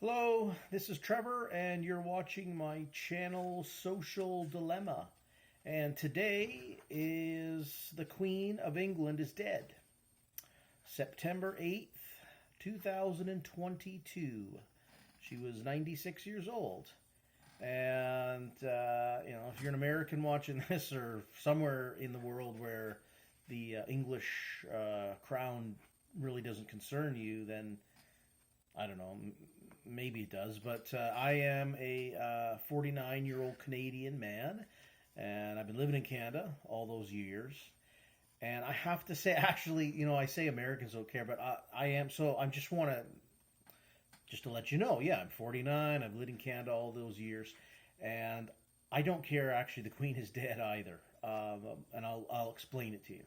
Hello, this is Trevor, and you're watching my channel Social Dilemma. And today is the Queen of England is dead. September 8th, 2022. She was 96 years old. And, if you're an American watching this or somewhere in the world where the English crown really doesn't concern you, then I don't know, maybe it does, but I am a 49-year-old Canadian man, and I've been living in Canada all those years. And I have to say, actually, I say Americans don't care, but I am. So I just want to let you know, yeah, I'm 49. I've lived in Canada all those years, and I don't care. Actually, the Queen is dead either, and I'll explain it to you.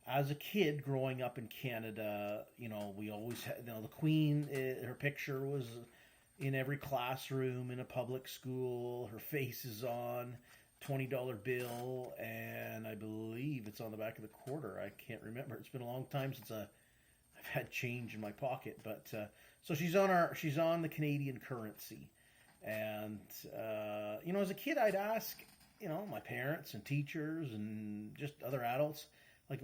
As a kid growing up in Canada, we always had, the Queen, her picture was in every classroom in a public school. Her face is on $20 bill, and I believe it's on the back of the quarter. I can't remember. It's been a long time since I've had change in my pocket, but so she's on the Canadian currency, and as a kid, I'd ask my parents and teachers and just other adults, like,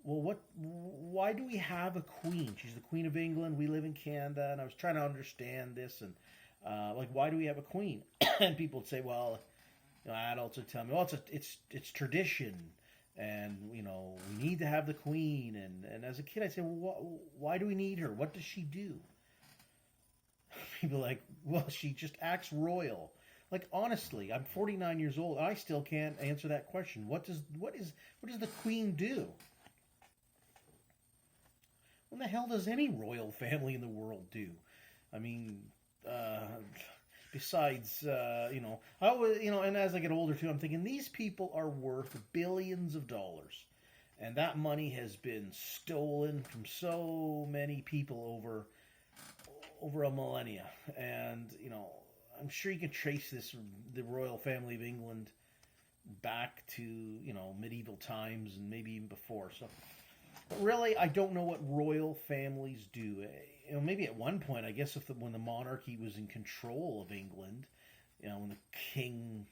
well, why do we have a queen? She's the Queen of England. We live in Canada, and I was trying to understand this, and why do we have a queen? And people would say, well, adults would tell me, well, it's tradition, and we need to have the queen. And as a kid, I'd say, well, why do we need her? What does she do? People are like, well, she just acts royal. Like, honestly, I'm 49 years old. I still can't answer that question. What does the queen do? What the hell does any royal family in the world do? I mean, besides, I always, and as I get older too, I'm thinking these people are worth billions of dollars, and that money has been stolen from so many people over a millennia, and I'm sure you can trace the royal family of England back to medieval times and maybe even before. So really, I don't know what royal families do. Maybe at one point, I guess when the monarchy was in control of England, when the king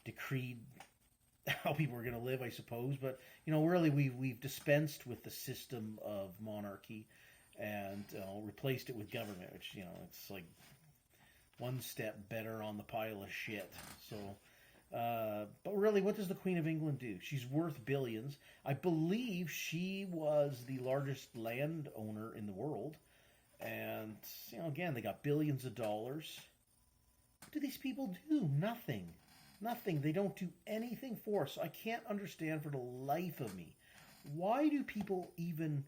decreed how people were going to live, I suppose. But really, we've dispensed with the system of monarchy and replaced it with government, which it's like one step better on the pile of shit. So. But really, what does the Queen of England do? She's worth billions. I believe she was the largest landowner in the world. And, again, they got billions of dollars. What do these people do? Nothing. Nothing. They don't do anything for us. So I can't understand for the life of me. Why do people even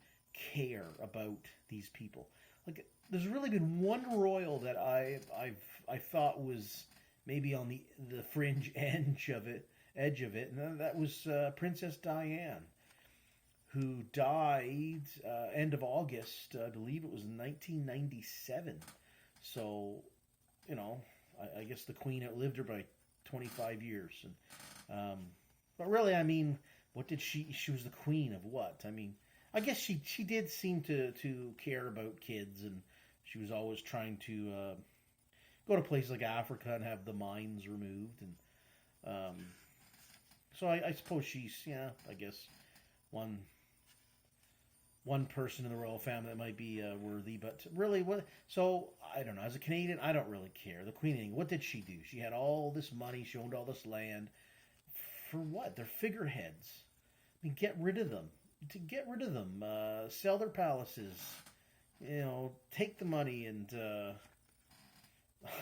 care about these people? Like, there's really been one royal that I thought was maybe on the fringe edge of it, and that was Princess Diane, who died end of August. I believe it was 1997. So, I guess the Queen outlived her by 25 years. And but really, I mean, what did she? She was the Queen of what? I mean, I guess she did seem to care about kids, and she was always trying to go to places like Africa and have the mines removed, and so I suppose she's I guess one person in the royal family that might be worthy, but really, what? So I don't know. As a Canadian, I don't really care. The Queen of England, what did she do? She had all this money, she owned all this land. For what? They're figureheads. I mean, get rid of them. Sell their palaces. Take the money and.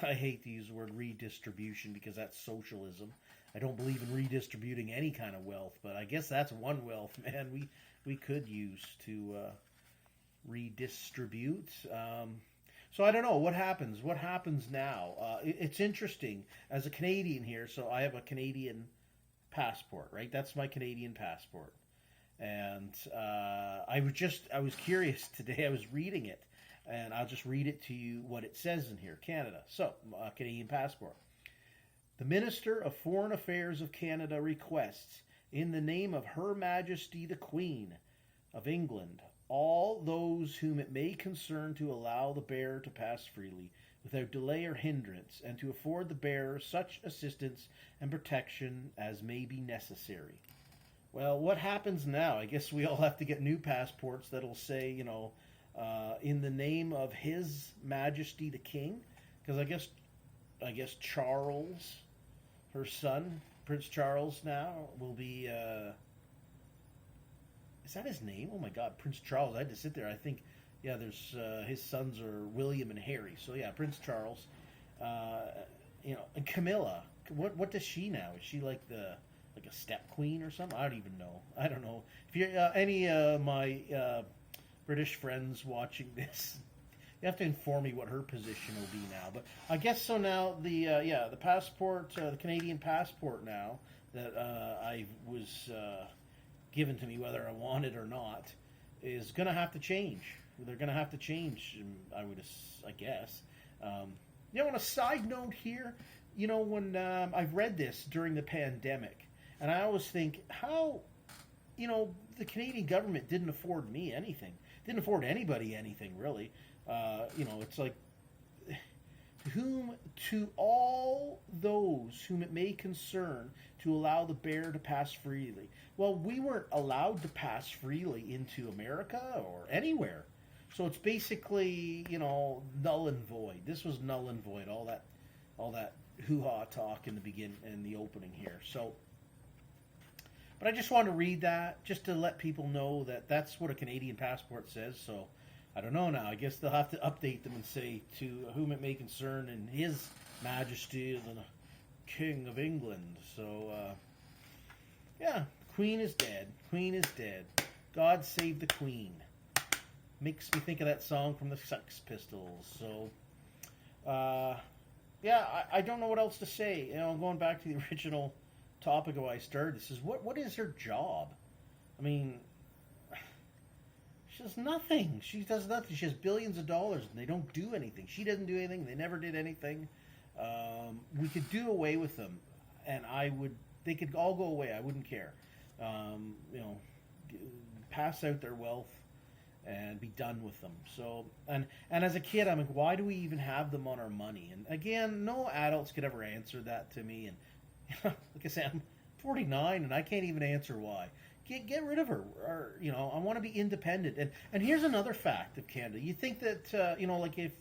I hate to use the word redistribution because that's socialism. I don't believe in redistributing any kind of wealth, but I guess that's one wealth, man, we could use to redistribute. So I don't know what happens. What happens now? It's interesting as a Canadian here. So I have a Canadian passport, right? That's my Canadian passport, and I was curious today. I was reading it. And I'll just read it to you what it says in here. Canada. So, Canadian passport. The Minister of Foreign Affairs of Canada requests, in the name of Her Majesty the Queen of England, all those whom it may concern to allow the bearer to pass freely without delay or hindrance, and to afford the bearer such assistance and protection as may be necessary. Well, what happens now? I guess we all have to get new passports that'll say, in the name of His Majesty the King, because I guess Charles, her son, Prince Charles, now will be. Is that his name? Oh my God, Prince Charles! I had to sit there. I think, yeah, there's his sons are William and Harry. So yeah, Prince Charles. And Camilla. What does she now? Is she like a step queen or something? I don't even know. I don't know. If you any my British friends watching this, you have to inform me what her position will be now. But I guess so now. The passport, the Canadian passport now that I was given to me, whether I want it or not, is going to have to change. They're going to have to change. I guess. On a side note here, when I've read this during the pandemic, and I always think how, the Canadian government didn't afford me anything, didn't afford anybody anything really. It's like, to all those whom it may concern to allow the bearer to pass freely. Well, we weren't allowed to pass freely into America or anywhere. So it's basically, null and void. This was null and void, all that hoo-ha talk in the opening here. So, but I just wanted to read that just to let people know that that's what a Canadian passport says. So I don't know now. I guess they'll have to update them and say to whom it may concern and His Majesty the King of England. So, Queen is dead. Queen is dead. God save the Queen. Makes me think of that song from the Sex Pistols. So, I don't know what else to say. Going back to the original topic of why I started this is what is her job? I mean, she does nothing. She does nothing. She has billions of dollars, and they don't do anything. She doesn't do anything. They never did anything. We could do away with them, and they could all go away. I wouldn't care. Pass out their wealth and be done with them. So, and as a kid, I'm like, why do we even have them on our money? And again, no adults could ever answer that to me. And like I said, I'm 49, and I can't even answer why. Get rid of her. Or, I want to be independent. And here's another fact of Canada. You think that, like if,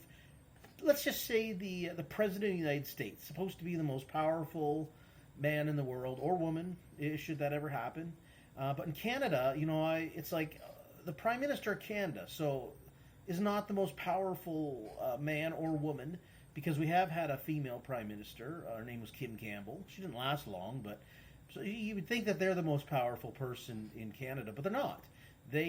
let's just say the President of the United States, supposed to be the most powerful man in the world, or woman, should that ever happen. But in Canada, it's like the Prime Minister of Canada, so is not the most powerful man or woman, because we have had a female Prime Minister. Her name was Kim Campbell. She didn't last long, but so you would think that they're the most powerful person in Canada, but they're not. But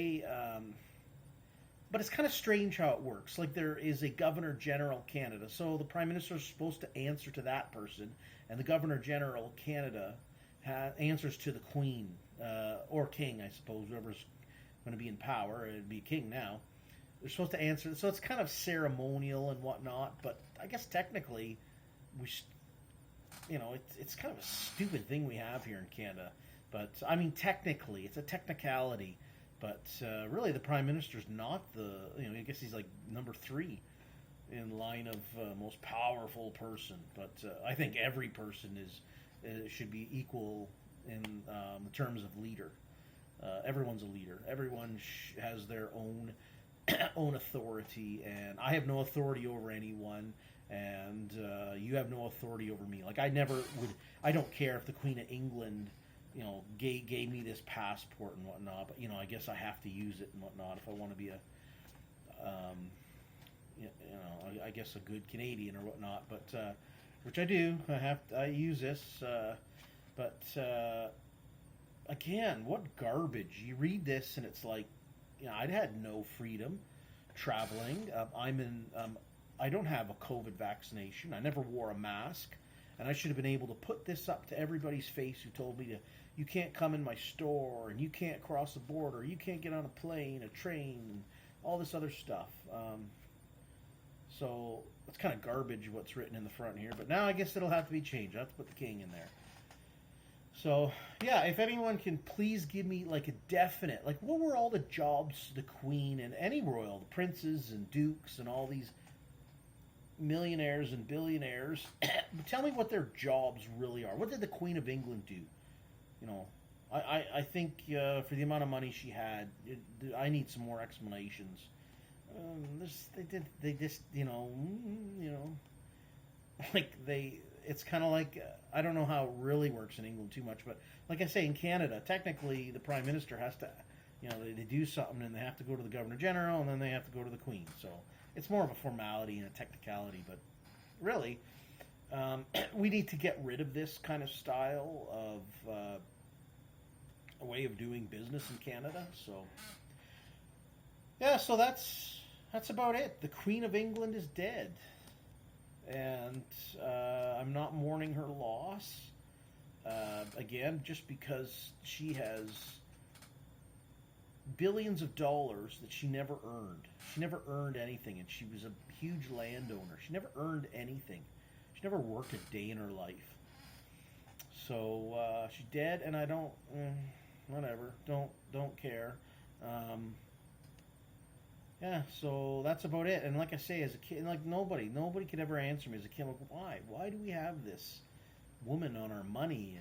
it's kind of strange how it works. Like there is a Governor General Canada, so the Prime Minister is supposed to answer to that person, and the Governor General Canada answers to the Queen or King, I suppose, whoever's going to be in power. It'd be King now. They're supposed to answer, so it's kind of ceremonial and whatnot. But I guess technically, it's kind of a stupid thing we have here in Canada. But I mean, technically, it's a technicality. But really, the Prime Minister's not I guess he's like number 3 in line of most powerful person. But I think every person should be equal in the terms of leader. Everyone's a leader. Everyone has their own authority, and I have no authority over anyone, and you have no authority over me. Like I don't care if the Queen of England gave me this passport and whatnot, but I guess I have to use it and whatnot if I want to be I guess a good Canadian or whatnot. But which I do. I use this. But again, what garbage! You read this and it's like, I'd had no freedom traveling. I don't have a COVID vaccination. I never wore a mask. And I should have been able to put this up to everybody's face who told me you can't come in my store, and you can't cross the border, you can't get on a plane, a train, and all this other stuff. So it's kind of garbage what's written in the front here. But now I guess it'll have to be changed. I have to put the King in there. So, yeah, if anyone can please give me like a definite, like what were all the jobs the Queen and any royal, the princes and dukes and all these millionaires and billionaires, tell me what their jobs really are. What did the Queen of England do? You know, I think for the amount of money she had, I need some more explanations. They just, like it's kind of like I don't know how it really works in England too much, but like I say, in Canada, technically the prime minister has to, they do something and they have to go to the governor general and then they have to go to the queen. So it's more of a formality and a technicality, but really, we need to get rid of this kind of style of a way of doing business in Canada. So yeah, so that's about it. The Queen of England is dead, and I'm not mourning her loss. Again, just because she has billions of dollars that she never earned. She never earned anything, and she was a huge landowner. She never earned anything. She never worked a day in her life. So she's dead, and I don't, whatever, don't care. Um, yeah, so that's about it. And like I say, as a kid, like nobody could ever answer me as a kid. Like, why do we have this woman on our money,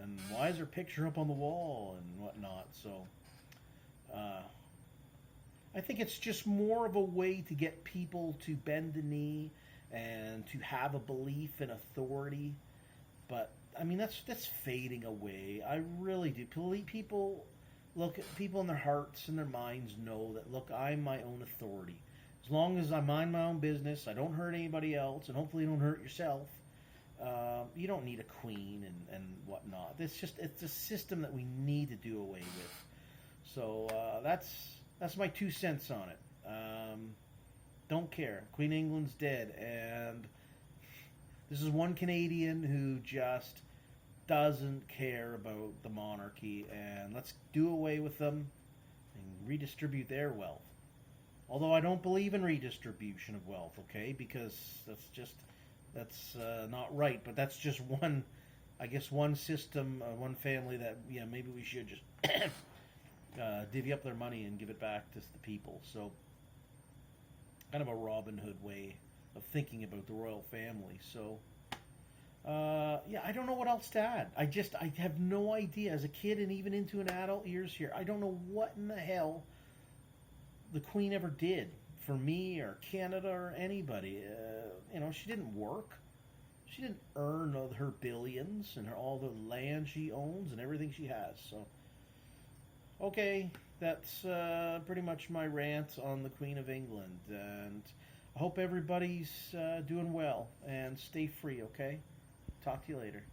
and why is her picture up on the wall and whatnot? So, uh, I think it's just more of a way to get people to bend the knee and to have a belief in authority. But I mean, that's fading away. I really do. People look at people in their hearts and their minds know that look, I'm my own authority. As long as I mind my own business, I don't hurt anybody else, and hopefully you don't hurt yourself. You don't need a queen and whatnot. It's a system that we need to do away with. So that's my 2 cents on it. Don't care. Queen England's dead, and this is one Canadian who just doesn't care about the monarchy, and let's do away with them and redistribute their wealth. Although I don't believe in redistribution of wealth, okay, because that's not right. But that's just one, I guess, one system, one family that maybe we should just divvy up their money and give it back to the people. So kind of a Robin Hood way of thinking about the royal family. So yeah, I don't know what else to add. I have no idea. As a kid and even into an adult years here, I don't know what in the hell the Queen ever did for me or Canada or anybody. She didn't work. She didn't earn her billions and all the land she owns and everything she has. So, okay, that's pretty much my rant on the Queen of England. And I hope everybody's doing well and stay free, okay? Talk to you later.